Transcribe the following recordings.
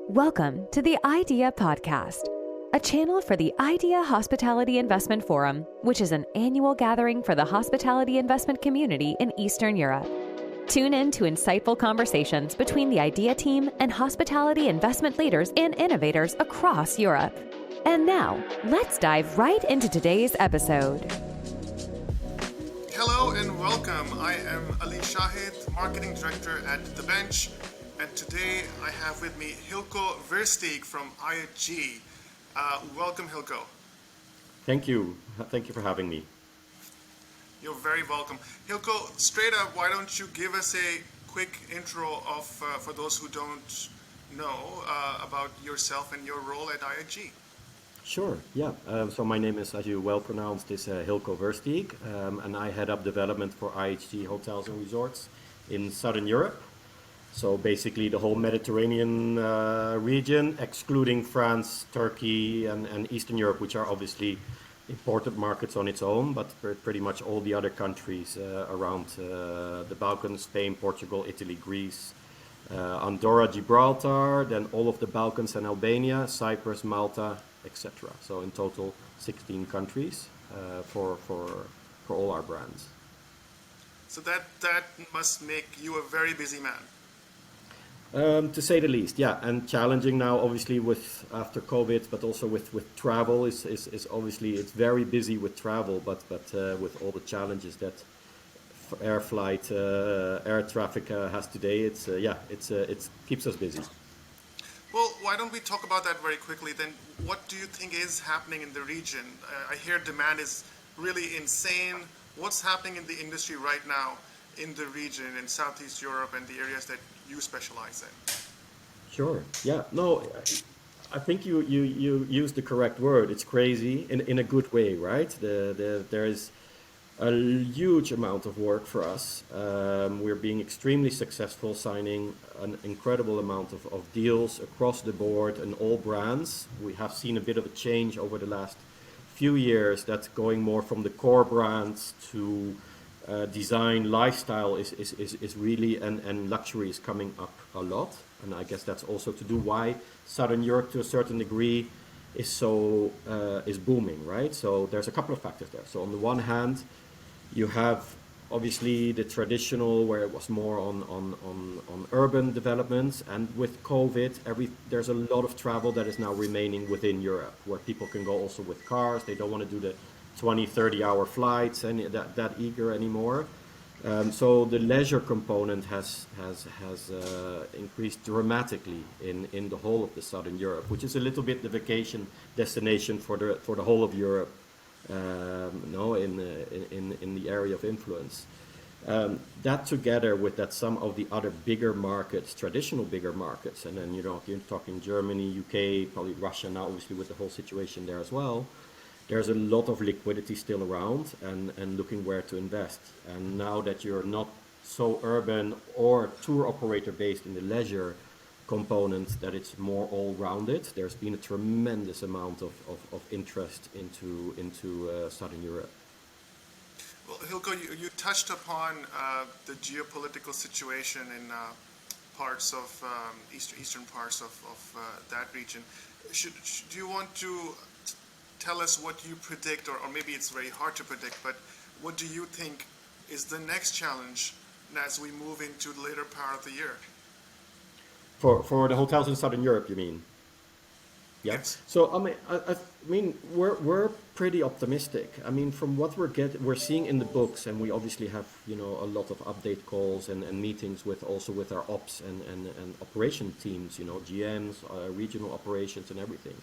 Welcome to the IDEEA podcast, a channel for the IDEEA Hospitality Investment Forum, which is an annual gathering for the hospitality investment community in Eastern Europe. Tune in to insightful conversations between the IDEEA team and hospitality investment leaders and innovators across Europe. And now, let's dive right into today's episode. Hello and welcome. I am Shahid, Marketing Director at The Bench, and today I have with me Hylko Versteeg from IHG. Welcome, Hylko. Thank you. Thank you for having me. You're very welcome. Hylko, straight up, why don't you give us a quick intro of, for those who don't know, about yourself and your role at IHG? Sure, yeah. So my name is, as you well pronounced, is Hylko Versteeg, and I head up development for IHG Hotels and Resorts in Southern Europe. So basically the whole Mediterranean region, excluding France, Turkey, and Eastern Europe, which are obviously important markets on its own, but pretty much all the other countries around the Balkans, Spain, Portugal, Italy, Greece, Andorra, Gibraltar, then all of the Balkans and Albania, Cyprus, Malta, etc. So in total, 16 countries for all our brands. So that must make you a very busy man. To say the least, yeah, and challenging now, obviously, with after COVID, but also with travel is obviously it's very busy with travel, but with all the challenges that air traffic has today, it keeps us busy. Well, why don't we talk about that very quickly then? What do you think is happening in the region? I hear demand is really insane. What's happening in the industry right now in the region, in Southeast Europe and the areas that you specialize in? Sure. Yeah. No, I think you used the correct word. It's crazy in a good way, right? There is a huge amount of work for us. We're being extremely successful, signing an incredible amount of deals across the board and all brands. We have seen a bit of a change over the last few years, that's going more from the core brands to design. Lifestyle is really, and luxury is coming up a lot. And I guess that's also to do why Southern Europe to a certain degree is booming, right? So there's a couple of factors there. So on the one hand, you have obviously the traditional, where it was more on urban developments, and with COVID, there's a lot of travel that is now remaining within Europe, where people can go also with cars. They don't want to do the 20, 30-hour flights and that eager anymore. So the leisure component has increased dramatically in the whole of the Southern Europe, which is a little bit the vacation destination for the whole of Europe. In the area of influence. That together with that some of the other bigger markets, traditional bigger markets, and then you're talking Germany, UK, probably Russia now, obviously with the whole situation there as well. There's a lot of liquidity still around and looking where to invest. And now that you're not so urban or tour operator based in the leisure component, that it's more all-rounded, there's been a tremendous amount of interest into Southern Europe. Well, Hylko, you touched upon the geopolitical situation in parts of eastern parts of that region. Do you want to tell us what you predict, or maybe it's very hard to predict, but what do you think is the next challenge as we move into the later part of the year? For the hotels in Southern Europe, you mean? Yeah. Yes. So I mean we're pretty optimistic. I mean, from what we're seeing in the books, and we obviously have a lot of update calls and meetings with our ops and operation teams, GMs, regional operations, and everything.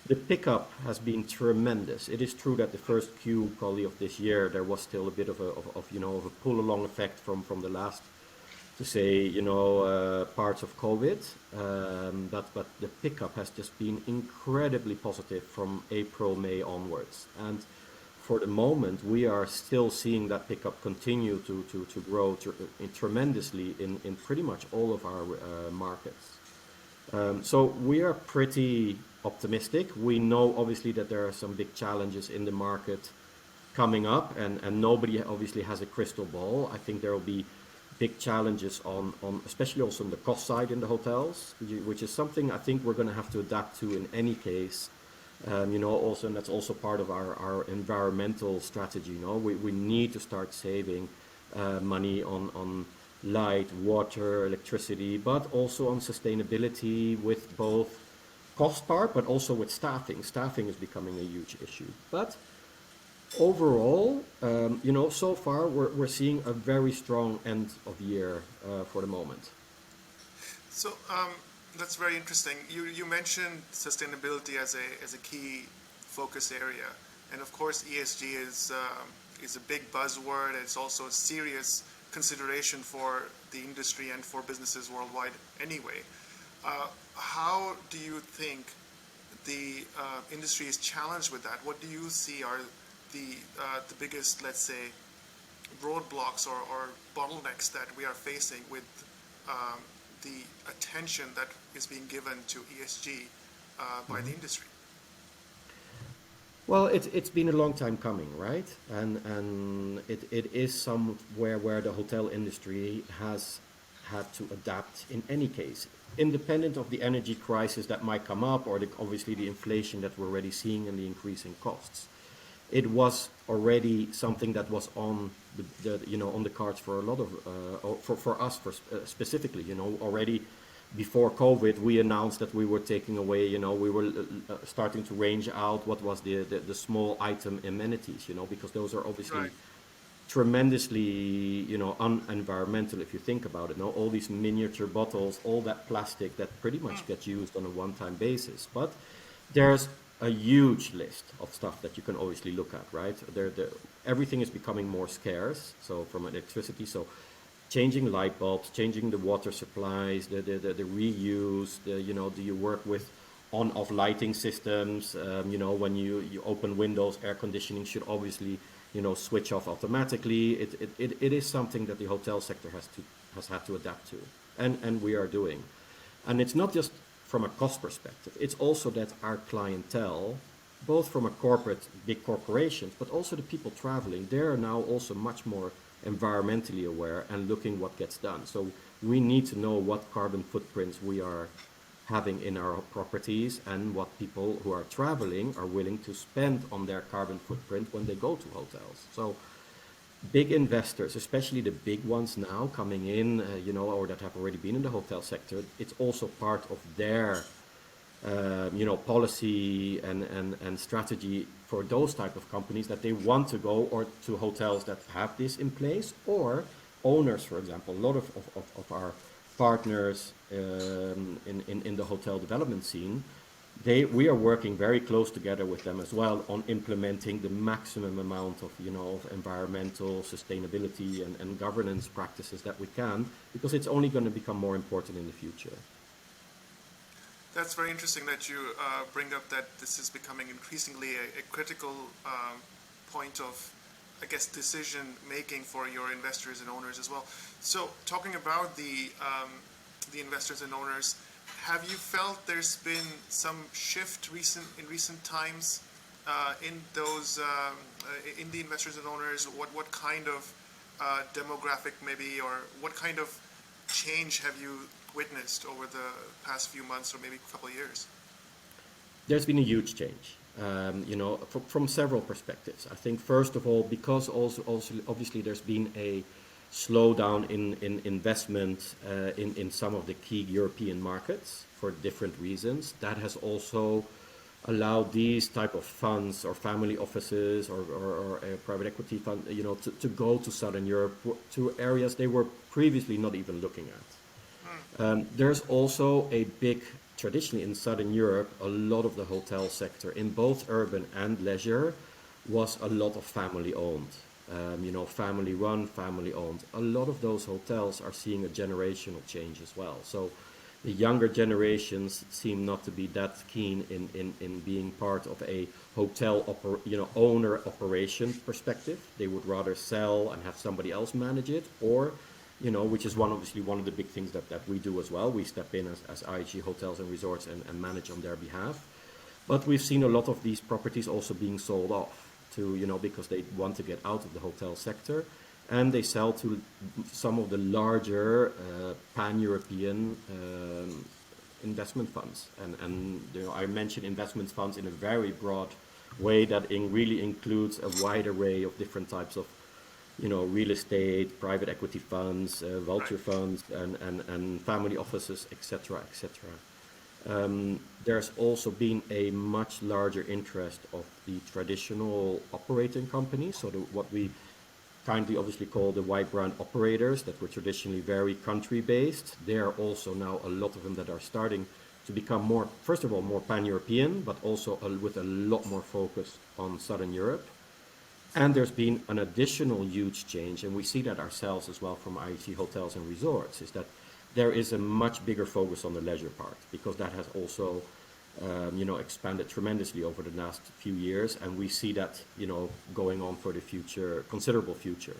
The pickup has been tremendous. It is true that the first Q probably of this year there was still a bit of a pull along effect from the last, to say, parts of COVID, but the pickup has just been incredibly positive from April, May onwards. And for the moment, we are still seeing that pickup continue to grow tremendously in pretty much all of our markets. So we are pretty optimistic. We know obviously that there are some big challenges in the market coming up, and nobody obviously has a crystal ball. I think there will be big challenges on especially also on the cost side in the hotels, which is something I think we're going to have to adapt to in any case. Also, and that's also part of our environmental strategy. We need to start saving money on light, water, electricity, but also on sustainability with both cost part, but also with staffing. Staffing is becoming a huge issue. But overall, so far we're seeing a very strong end of year for the moment. So that's very interesting. You mentioned sustainability as a key focus area, and of course ESG is a big buzzword. It's also a serious consideration for the industry and for businesses worldwide. Anyway, how do you think the industry is challenged with that? What do you see are the biggest, let's say, roadblocks or bottlenecks that we are facing with the attention that is being given to ESG by the industry? Well, it's been a long time coming, right? And it is somewhere where the hotel industry has had to adapt in any case, independent of the energy crisis that might come up, or obviously the inflation that we're already seeing and the increasing costs. It was already something that was on on the cards for a lot of for us specifically. Already before COVID, we announced that we were taking away. We were starting to range out what was the small item amenities. Because those are obviously Right. tremendously unenvironmental if you think about it. All these miniature bottles, all that plastic that pretty much gets used on a one-time basis. But there's a huge list of stuff that you can obviously look at, right? Everything is becoming more scarce. So from electricity, so changing light bulbs, changing the water supplies, the reuse, do you work with on-off lighting systems? When you open windows, air conditioning should obviously, switch off automatically. It is something that the hotel sector has had to adapt to, and we are doing. And it's not just from a cost perspective. It's also that our clientele, both from a big corporations, but also the people traveling, they are now also much more environmentally aware and looking what gets done. So we need to know what carbon footprints we are having in our properties and what people who are traveling are willing to spend on their carbon footprint when they go to hotels. So big investors, especially the big ones now coming in, or that have already been in the hotel sector, it's also part of their, policy and strategy for those type of companies that they want to go or to hotels that have this in place, or owners, for example. A lot of our partners in the hotel development scene, we are working very close together with them as well on implementing the maximum amount of of environmental sustainability and governance practices that we can, because it's only going to become more important in the future. That's very interesting that you bring up that this is becoming increasingly a critical point of, I guess, decision making for your investors and owners as well. So, talking about the investors and owners, have you felt there's been some shift in recent times in those in the investors and owners? What kind of demographic maybe, or what kind of change have you witnessed over the past few months or maybe a couple of years? There's been a huge change, from several perspectives. I think first of all, because also obviously there's been a slowdown in investment in some of the key European markets for different reasons. That has also allowed these type of funds or family offices or a private equity fund, to go to Southern Europe, to areas they were previously not even looking at. There's also a big, traditionally in Southern Europe, a lot of the hotel sector in both urban and leisure was a lot of family owned. Family run, family owned. A lot of those hotels are seeing a generational change as well. So the younger generations seem not to be that keen in being part of a hotel owner operation perspective. They would rather sell and have somebody else manage it, or which is obviously one of the big things that we do as well. We step in as IHG Hotels and Resorts and manage on their behalf. But we've seen a lot of these properties also being sold off to, because they want to get out of the hotel sector. and they sell to some of the larger pan-European investment funds. And you know, I mention investment funds in a very broad way that really includes a wide array of different types of, you know, real estate, private equity funds, vulture Right. funds, and family offices, etc., etc. There's also been a much larger interest of the traditional operating companies, so what we kindly obviously call the white brand operators that were traditionally very country based. There are also now a lot of them that are starting to become more, first of all, more pan-European, but also with a lot more focus on Southern Europe. And there's been an additional huge change, and we see that ourselves as well from IHG Hotels and Resorts, is that there is a much bigger focus on the leisure part, because that has also, you know, expanded tremendously over the last few years, and we see that, you know, going on for the future, considerable future.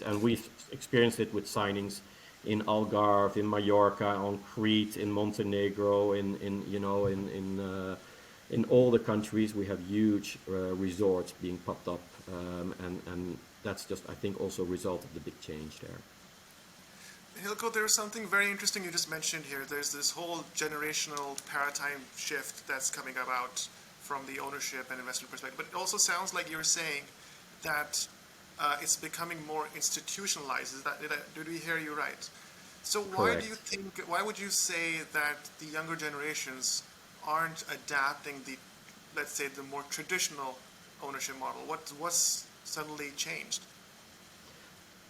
And we've experienced it with signings in Algarve, in Mallorca, on Crete, in Montenegro, in you know, in all the countries. We have huge resorts being popped up, and that's just, I think, also a result of the big change there. Hylko, there's something very interesting you just mentioned here. There's this whole generational paradigm shift that's coming about from the ownership and investment perspective. But it also sounds like you're saying that it's becoming more institutionalized. Did we hear you right? So Correct. why would you say that the younger generations aren't adapting the, let's say, the more traditional ownership model? What's suddenly changed?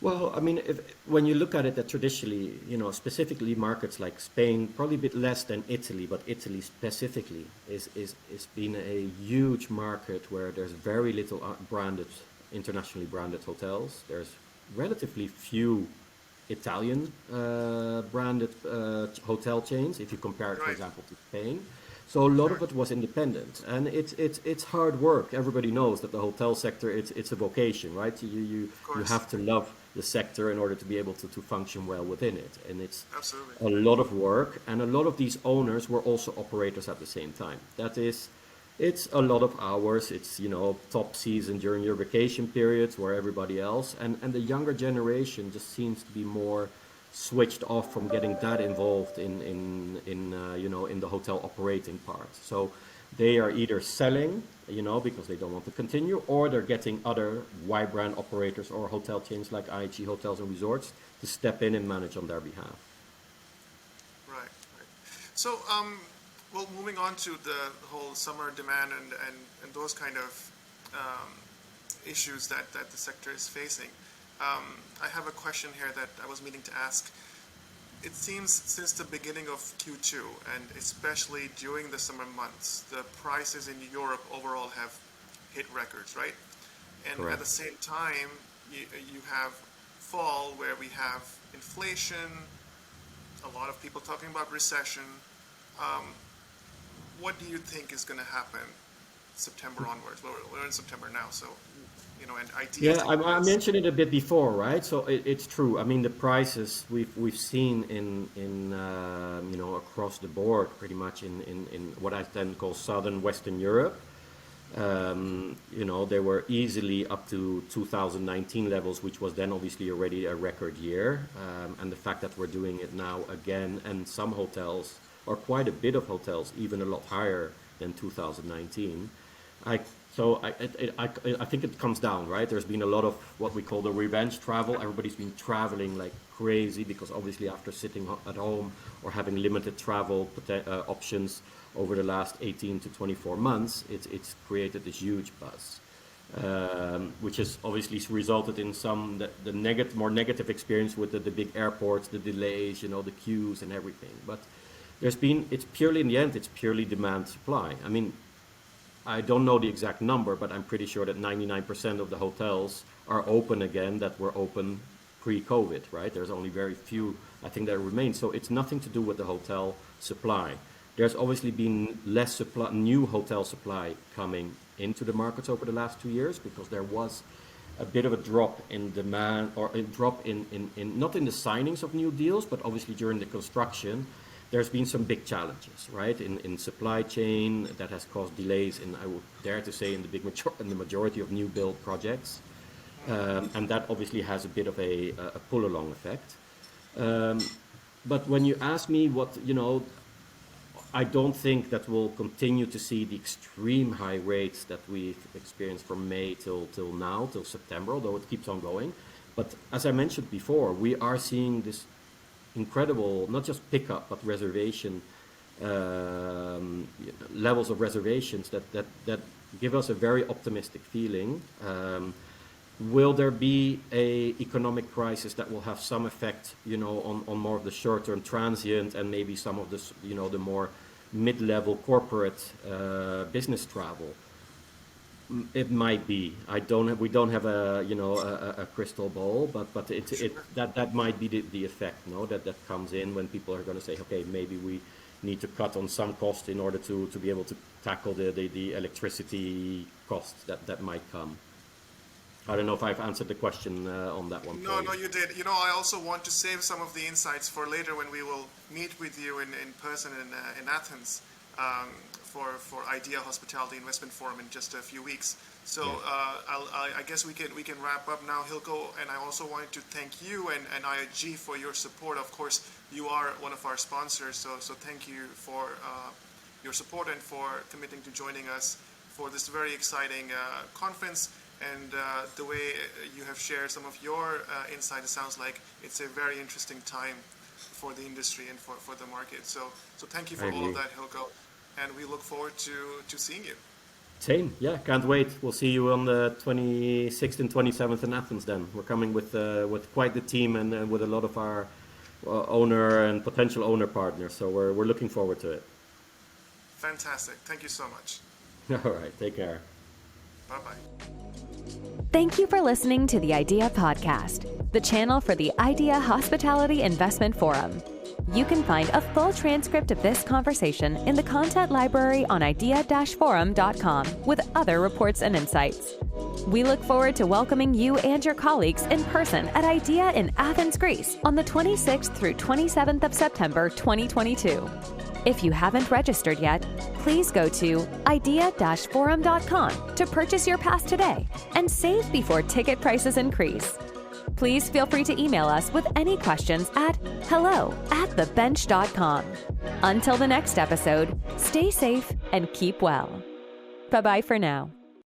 Well, I mean, when you look at it, that traditionally, you know, specifically markets like Spain, probably a bit less than Italy, but Italy specifically is been a huge market where there's very little branded, internationally branded hotels. There's relatively few Italian branded hotel chains if you compare it, for Right, example, to Spain. So a lot of sure, it was independent, and it's hard work. Everybody knows that the hotel sector, it's a vocation, right? of You course, have to love the sector in order to be able to function well within it, and it's absolutely. a lot of work. And a lot of these owners were also operators at the same time. That is, it's a lot of hours. It's, you know, top season during your vacation periods where everybody else, and the younger generation just seems to be more switched off from getting that involved in you know, in the hotel operating part. So they are either selling, you know, because they don't want to continue, or they're getting other Y brand operators or hotel chains like IHG Hotels and Resorts to step in and manage on their behalf. Right, right. So, well, moving on to the whole summer demand and those kind of um, issues that the sector is facing. I have a question here that I was meaning to ask. It seems since the beginning of Q2, and especially during the summer months, the prices in Europe overall have hit records, right? And at the Correct. same time, you have fall where we have inflation, a lot of people talking about recession. Um, what do you think is going to happen September onwards? Well, we're in September now, so you know, and IDEEA is Yeah, taking I place. mentioned it a bit before, right? So it's true. I mean, the prices we've seen in you know, across the board, pretty much in what I then call Southern Western Europe. You know, they were easily up to 2019 levels, which was then obviously already a record year. And the fact that we're doing it now again, and some hotels, or quite a bit of hotels, even a lot higher than 2019. I so I think it comes down, right? There's been a lot of what we call the revenge travel. Everybody's been traveling like crazy because obviously after sitting at home or having limited travel options over the last 18 to 24 months, it's created this huge buzz, which has obviously resulted in some the more negative experience with the big airports, the delays, you know, the queues and everything. But it's purely in the end, it's purely demand supply. I mean, I don't know the exact number, but I'm pretty sure that 99% of the hotels are open again that were open pre-COVID, right? There's only very few, I think, that remain. So it's nothing to do with the hotel supply. There's obviously been less supply, new hotel supply coming into the markets over the last 2 years because there was a bit of a drop in demand, or a drop in not in the signings of new deals, but obviously during the construction there's been some big challenges, right, in supply chain that has caused delays in, I would dare to say, in the majority of new build projects. And that obviously has a bit of a pull-along effect. But when you ask me I don't think that we'll continue to see the extreme high rates that we've experienced from May till now, till September, although it keeps on going. But as I mentioned before, we are seeing this incredible, not just pickup, but reservation levels of reservations that give us a very optimistic feeling. Will there be a economic crisis that will have some effect, on more of the short-term transient and maybe some of this, the more mid-level corporate business travel? It might be. We don't have a crystal ball, but that might be the effect, that comes in when people are going to say, okay, maybe we need to cut on some cost in order to be able to tackle the electricity costs that might come. I don't know if I've answered the question on that one. No, you did. I also want to save some of the insights for later when we will meet with you in person in Athens for IDEEA Hospitality Investment Forum in just a few weeks. So I guess we can wrap up now, Hylko. And I also wanted to thank you and IHG for your support. Of course, you are one of our sponsors. So thank you for your support and for committing to joining us for this very exciting conference. And the way you have shared some of your insight, it sounds like it's a very interesting time for the industry and for the market. So thank you for all of that, Hylko. And we look forward to seeing you. Same, yeah, can't wait. We'll see you on the 26th and 27th in Athens then. We're coming with quite the team and with a lot of our owner and potential owner partners. So we're looking forward to it. Fantastic. Thank you so much. All right, take care. Bye-bye. Thank you for listening to the IDEEA Podcast, the channel for the IDEEA Hospitality Investment Forum. You can find a full transcript of this conversation in the content library on idea-forum.com with other reports and insights. We look forward to welcoming you and your colleagues in person at IDEEA in Athens, Greece on the 26th through 27th of September 2022. If you haven't registered yet, please go to idea-forum.com to purchase your pass today and save before ticket prices increase. Please feel free to email us with any questions at hello@thebench.com. Until the next episode, stay safe and keep well. Bye-bye for now.